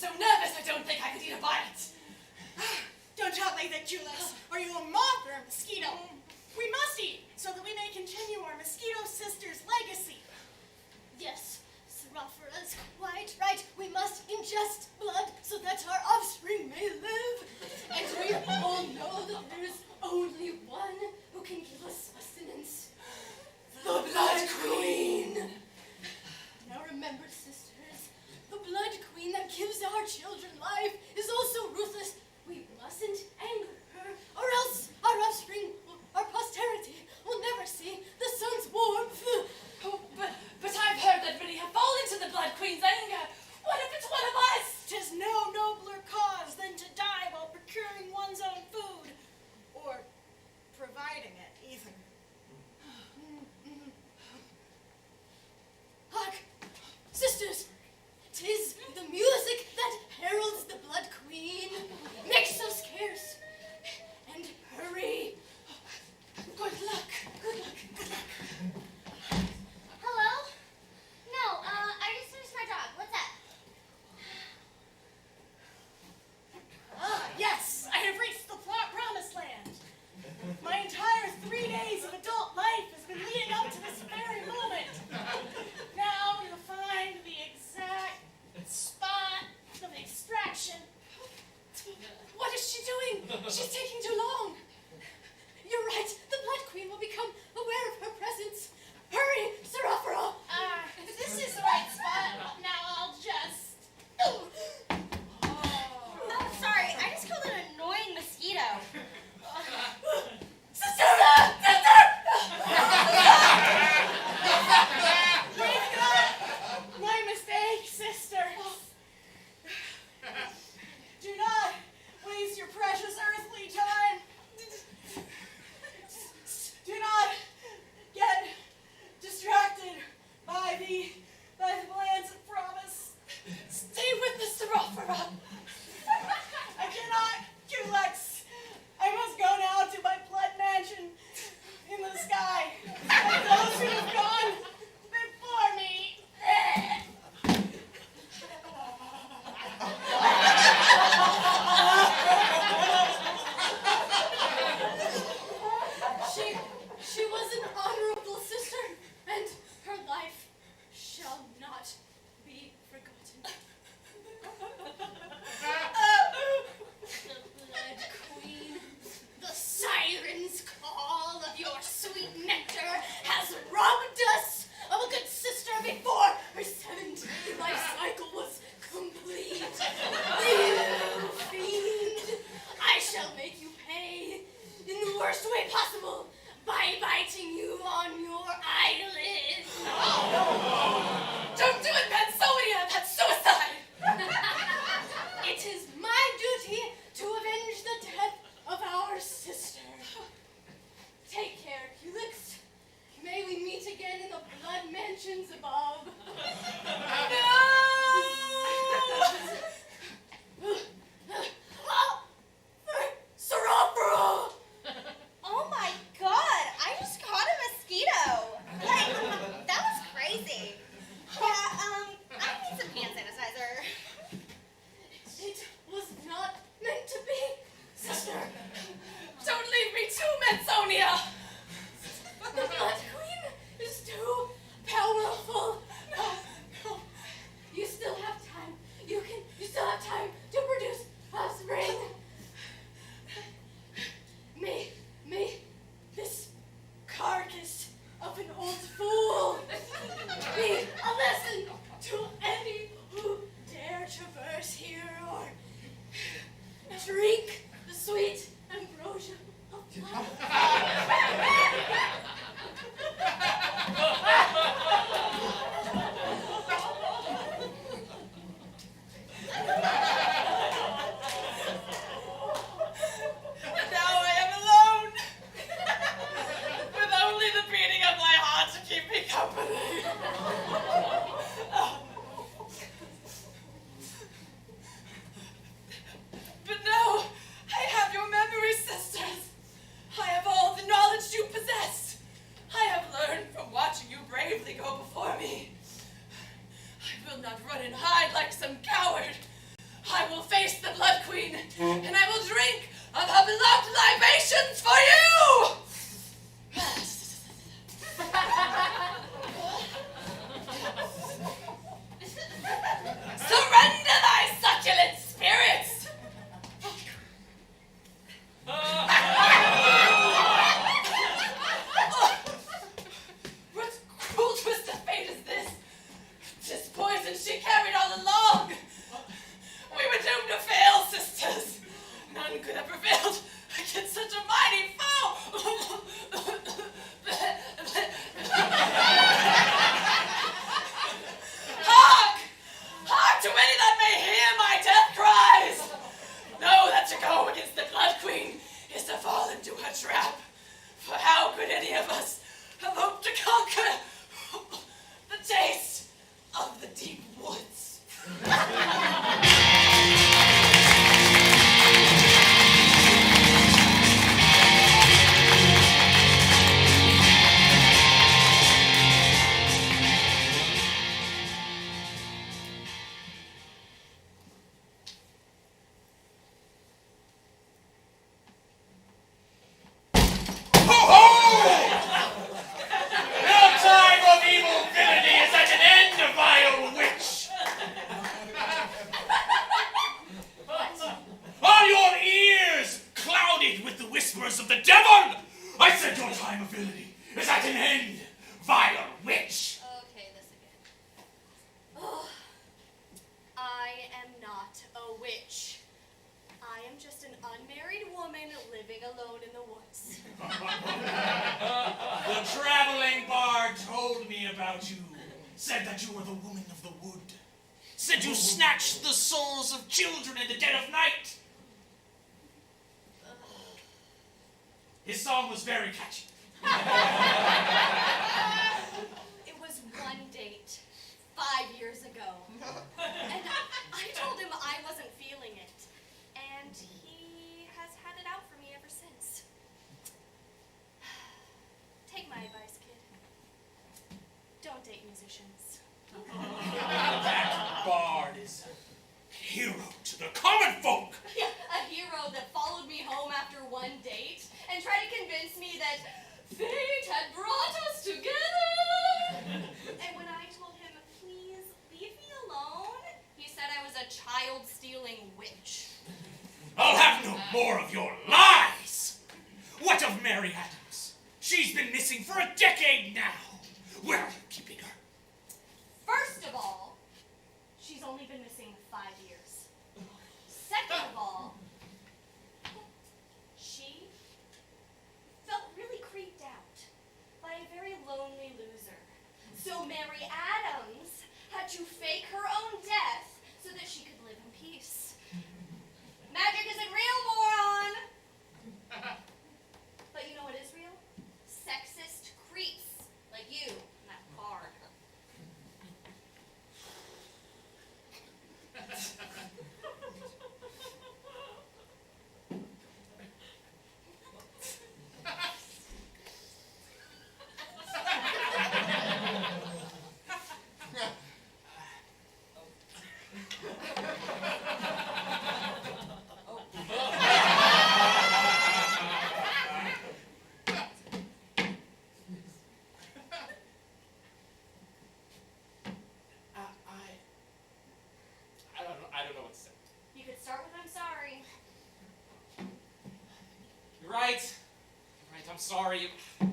so nervous I don't think I could eat a bite. Don't talk like that, Julius. Are you a moth or a mosquito? We must eat so that we may continue our mosquito sisters' legacy. Yes, Seraphira's quite right. We must ingest blood so that our offspring may live. And we all know that there is only one who can give us sustenance. The Blood Queen. Now remember, sisters, the Blood Queen that gives our children life is also ruthless. We mustn't anger her, or else our offspring, our posterity, will never see the sun's warmth. Oh, but I've heard that many have fallen to the Blood Queen's anger. What if it's one of us? 'Tis no nobler cause than to die while procuring one's own food, or providing it, either. Hark, sisters, 'tis the music that heralds the Blood Queen. Makes us scarce. And hurry. Good luck, good luck, good luck. Hello? No, I just finished my job. What's up? Yes, I have reached the promised land. My entire 3 days of adult life has been leading up to this very moment. Now you'll find the exact spot of extraction. What is she doing? She's taking too long. You're right. The Blood Queen will become aware of her presence. Hurry, Seraphira. This is the right spot. Now I'll just... Oh, sorry. I just killed an annoying mosquito. Sister! Sister! My mistake, sister. Do not waste your precious earthly time. Do not get distracted by the plans and promise. Stay with the Seraphira. I cannot, Culex. I must go now to my blood mansion in the sky. And those who have gone before me. She was an honorable sister, and her life shall not be forgotten. The Blood Queen, the siren's call of your sweet nectar has robbed us of a good sister before her 7-day life cycle was complete. You fiend, I shall make you pay in the worst way possible by biting you on your eyelid. Don't do it, Bensonia. That's suicide. It is my duty to avenge the death of our sister. Take care, Helix. May we meet again in the blood mansions above. Seraphira! Oh my god, I just caught a mosquito. Like, that was crazy. Yeah, I need some hand sanitizer. It was not meant to be, sister. Don't leave me too, Bensonia. The Blood Queen is too powerful. No. You still have time. You still have time to produce offspring. May this carcass of an old fool be a lesson to any who dare traverse here or drink the sweet ambrosia of life. and I will drink of her beloved libations for you! Surrender thy succulent spirits! What cruel twist of fate is this? 'Tis poison she carried all along. We were doomed to fail, sisters. None could have prevailed against such a mighty foe. Hark! Hark to any that may hear my death cries! Know that to go against the Blood Queen is to fall into her trap. For how could any of us have hoped to conquer the taste of the deep woods? Your time of evil villainy is at an end, vile witch! Are your ears clouded with the whispers of the devil? I said your time of villainy is at an end, vile witch! Okay, this again. Oh, I am not a witch. I am just an unmarried woman living alone in the woods. The traveling bard told me about you. Said that you were the woman of the wood. Said you snatched the souls of children in the dead of night. His song was very catchy. It was one date 5 years ago. And I told him I wasn't feeling it. And he has had it out for me ever since. Take my advice, kid. Don't date musicians. That bard is a hero to the common folk. Yeah, a hero that followed me home after one date and tried to convince me that fate had brought us together. And when I told him, please leave me alone, he said I was a child-stealing witch. I'll have no more of your lies. What of Mary Adams? She's been missing for a decade now. Where are you keeping her? First of all, she's only been missing 5 years. Second of all, she felt really creeped out by a very lonely loser. So Mary Adams had to fake her own death so that she could live in peace. Magic isn't real, moron! But you know what is real? Sexist creeps like you and that bard. I don't know what to say. You could start with I'm sorry. You're right. You're right, I'm sorry. It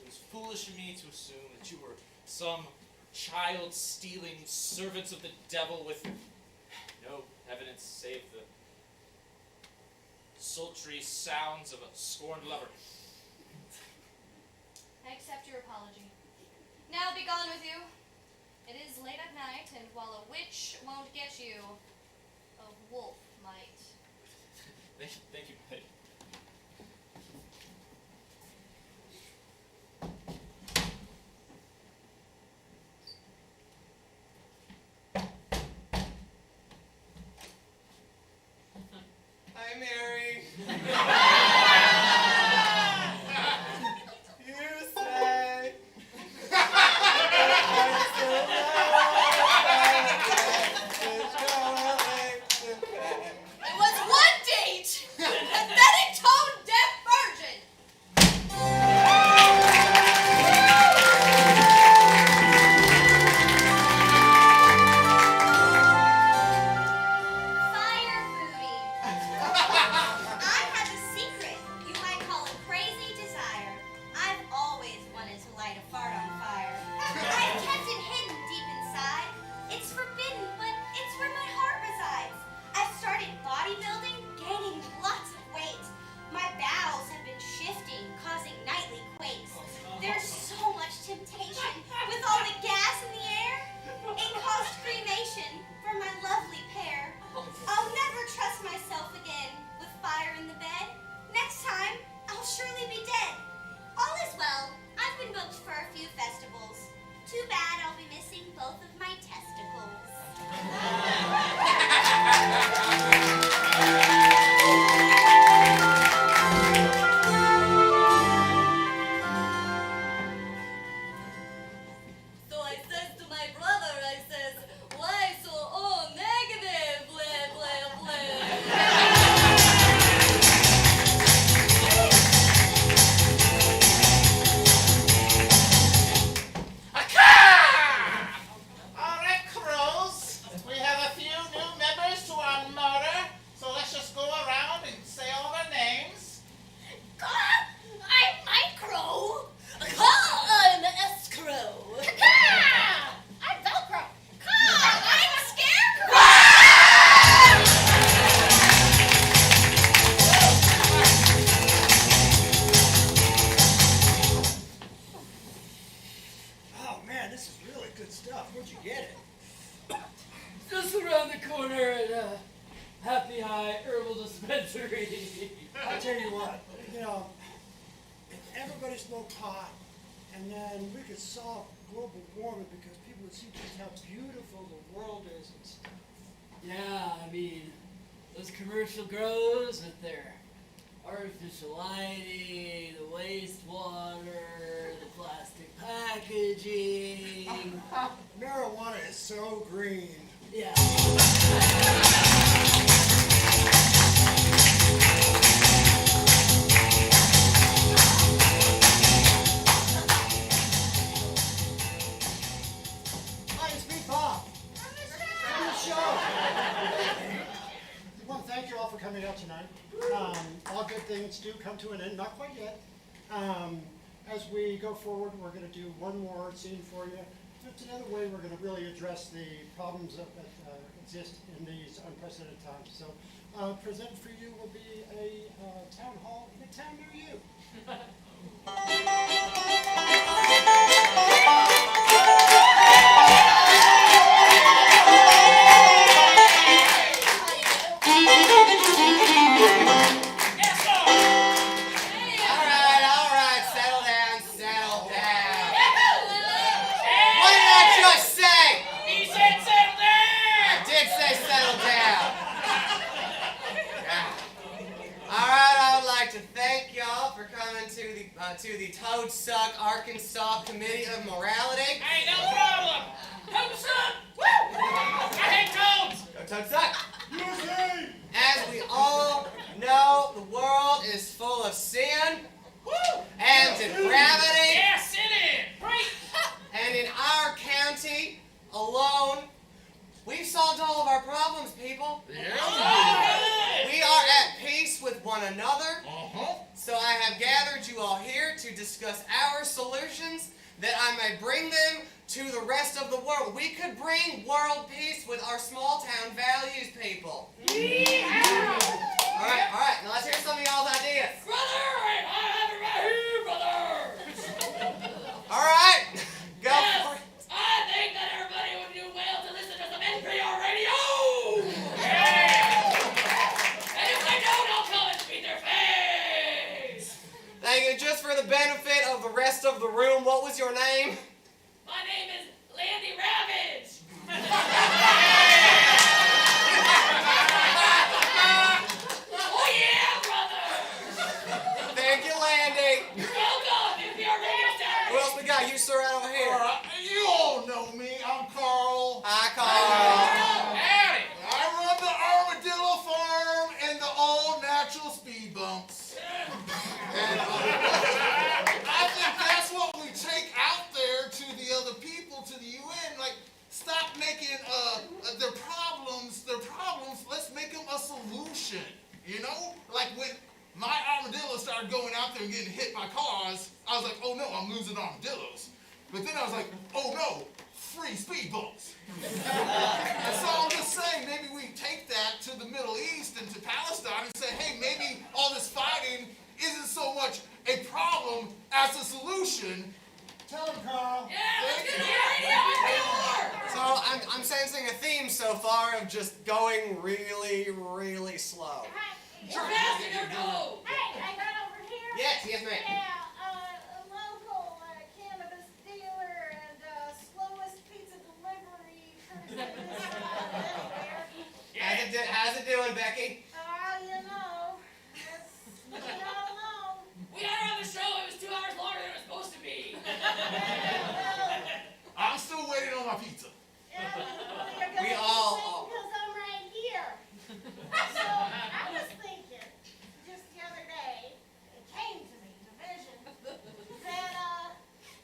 was foolish of me to assume that you were some child-stealing servants of the devil with no evidence save the sultry sounds of a scorned lover. I accept your apology. Now be gone with you. It is late at night, and while a witch won't get you, a wolf might. Thank you, Betty. Hi, Mary. You say. corner at Happy High Herbal Dispensary. I'll tell you what, you know, if everybody smoked pot, and then we could solve global warming because people would see just how beautiful the world is and stuff. Yeah, I mean, those commercial grows with their artificial lighting, the wastewater, the plastic packaging. Marijuana is so green. Yeah. Hi, it's me, Bob. From the show. I want to thank you all for coming out tonight. All good things do come to an end, not quite yet. As we go forward, we're going to do one more scene for you. It's another way we're going to really address the problems that exist in these unprecedented times. So, present for you will be a town hall in a town near you. Alright, settle down. What did I just say? He said settle down! I did say settle down. Alright, I would like to thank y'all for coming to the Toad Suck Arkansas Committee of Morality. Hey, no problem! Toad suck! Woo! I hate toads! Go Toad Suck! As we all know, the world is full of sin and depravity. Yeah, sit in! Great! And in our county alone, we've solved all of our problems, people. We are at peace with one another. So I have gathered you all here to discuss our solutions that I may bring them to the rest of the world. We could bring world peace with our small town values, people. All right. Now let's hear some of y'all's ideas. Brother! I have it right here, brother! All right. Go Yes, for it. I think that everybody would do well to listen to some NPR radio! Yeah! And if they don't, I'll come and beat their face! Thank you. Just for the benefit of the rest of the room, what was your name? My name is Landy Ravage! Oh yeah, brother! Thank you, Landy. You're welcome, NPR radio station! Who else we got? You, sir, right over here. You all know me. I'm Carl. Hi, Carl. Howdy! I run the Armadillo Farm and the all natural speed bumps. And I think that's what we take out there to the other people, to the UN. Like, stop making their problems. Let's make them a solution. You know, like when my armadillo started going out there and getting hit by cars, I was like, oh no, I'm losing armadillos. But then I was like, oh no, free speed bumps. And so I'm just saying, maybe we take that to the Middle East and to Palestine and say, hey, maybe all this fighting isn't so much a problem as a solution. Tell him, Carl. Yeah, let's get on the radio, NPR! So I'm sensing a theme so far of just going really, really slow. You're fast in your go! Hey, I got over here. Yes, ma'am. Yeah, a local cannabis dealer and slowest pizza delivery person anywhere. How's it doing, Becky? You know, we all know. We had her on the show, it was 2 hours longer than it was supposed to be. I'm still waiting on my pizza. Yeah, well, you're gonna We be all- waiting 'cause I'm right here. So I was thinking, just the other day, it came to me, the vision, that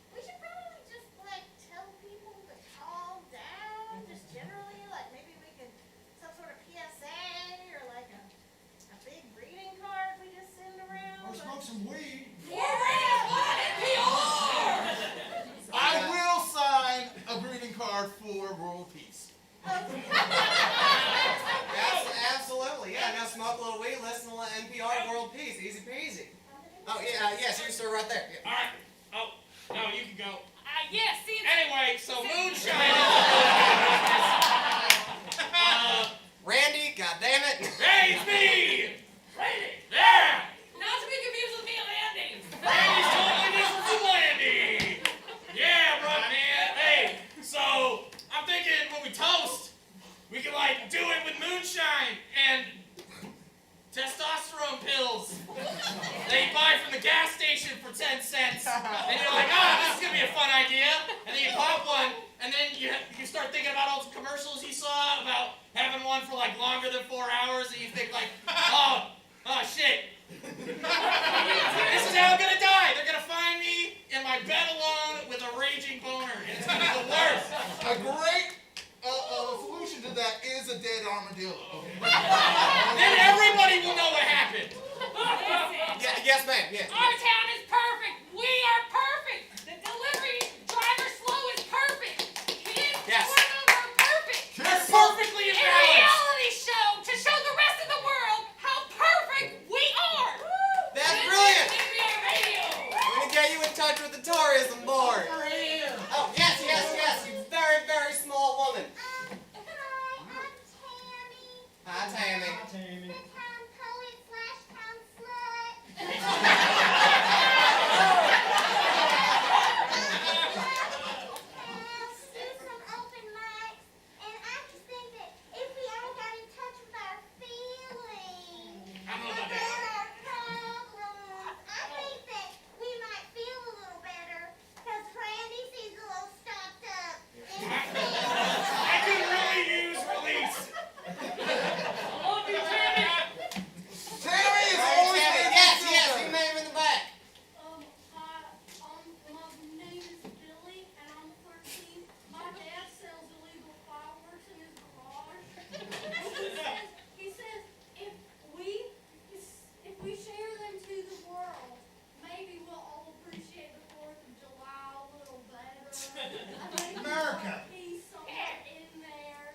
we should probably just like tell people to calm down, just generally, like maybe we could some sort of PSA or like a big greeting card we just send around. Or smoke some weed. More radio, what? NPR! I will sign a greeting card for world peace. Absolutely, yeah. Now smoke a little weed, listen to NPR World Peace, easy peasy. Oh yeah, yes, you sir, right there. Yeah. Alright. Oh, no, you can go. Yes, see you Anyway, so moonshine. 911 for like longer than 4 hours and you think like, oh shit. This is how I'm gonna die. They're gonna find me in my bed alone with a raging boner. It's gonna be the worst. A great solution to that is a dead armadillo. Then everybody will know what happened. Yes, ma'am. Yes. Our town is perfect. We are perfect. The delivery driver slow is perfect. Kids Yes. born over are perfect. They're perfectly A imbalanced. reality show to show the rest of the world how perfect we are. That's brilliant. Radio. I'm gonna get you in touch with the tourism board. Oh, yes, you very, very small woman. Hello, I'm Tammy. Hi, Tammy. Tammy. The town poet / town slut. Do some open mics, and I just think that if we all got in touch with our feelings about our problems, I think that we might feel a little better, because Randy seems a little stopped up. I could really use release. Tammy is All right, always Tammy. making Yes, me feel yes, better. you may have in the back. My name is Billy, and I'm 13. My dad sells illegal fireworks in his garage. He says if we share them to the world, maybe we'll all appreciate the 4th of July a little better. America. Peace somewhere in there.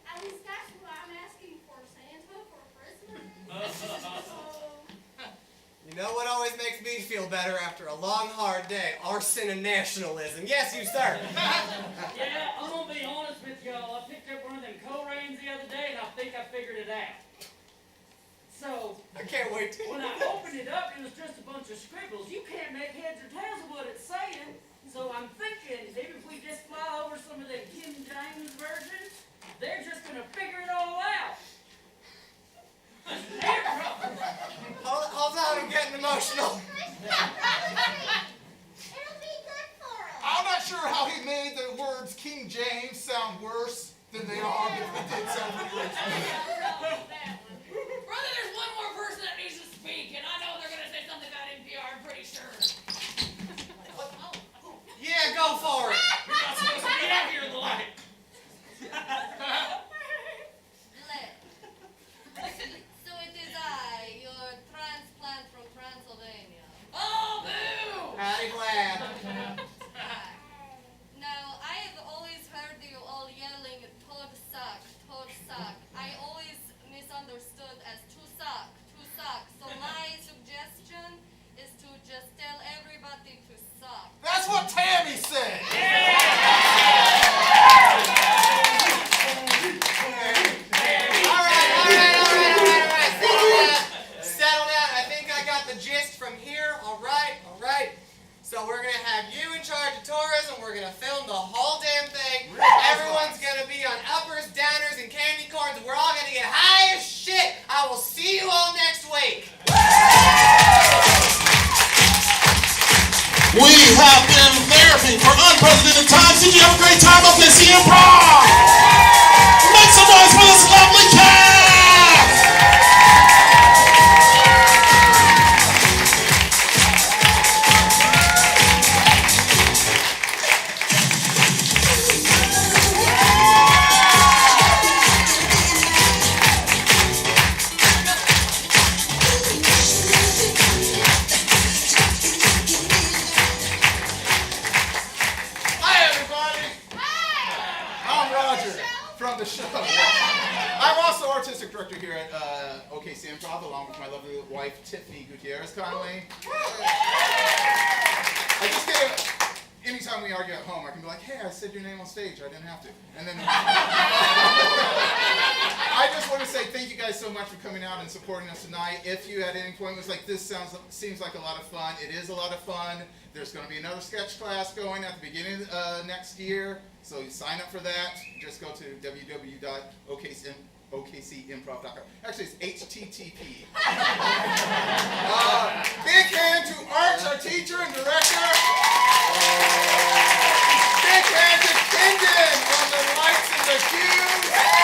At least that's what I'm asking for Santa for Christmas. You know what always makes me feel better after a long, hard day? Arson and nationalism. Yes, you, sir. Yeah, I'm gonna be honest with y'all. I picked up one of them Koreans the other day and I think I figured it out. So, I can't wait to. when I opened it up, it was just a bunch of scribbles. You can't make heads or tails of what it's saying. So I'm thinking, maybe if we just fly over some of them Kim James versions, they're just gonna figure it all out. Hold on, I'm getting emotional. It'll be good for us. I'm not sure how he made the words King James sound worse than they are, but they did sound pretty rich. Brother, there's one more person that needs to speak, and I know they're gonna say something about NPR. I'm pretty sure. Yeah, go for it. You're not supposed to be out here in the light. So it is I, your transplant from Transylvania. Oh, boo! Howdy, glad. Now, I have always heard you all yelling, Todd suck, Todd suck. I always misunderstood as to suck, to suck. So my suggestion is to just tell everybody to suck. That's what Tammy said. All right. Settle down. I think I got the gist from here. All right. So we're gonna have you in charge of tourism. We're gonna film the whole damn thing. Everyone's gonna be on uppers, downers, and candy corns. We're all gonna get high as shit. I will see you all next week. We have been therapy for unprecedented times. Did you have a great time OKC Improv? Make some noise for this lovely cast! Hi, everybody. I'm Roger from the show. I'm also artistic director here at OKC Improv, along with my lovely wife, Tiffany Gutierrez Conley. I just get anytime we argue at home, I can be like, hey, I said your name on stage. I didn't have to. And then I just want to say thank you guys so much for coming out and supporting us tonight. If you at any point was like, this seems like a lot of fun, it is a lot of fun. There's going to be another sketch class going at the beginning of next year. So you sign up for that. Just go to www.okcimprov.com. Actually, it's HTTP. Big hand to Arch, our teacher and director. Big hand to Kendon on the lights and the cues.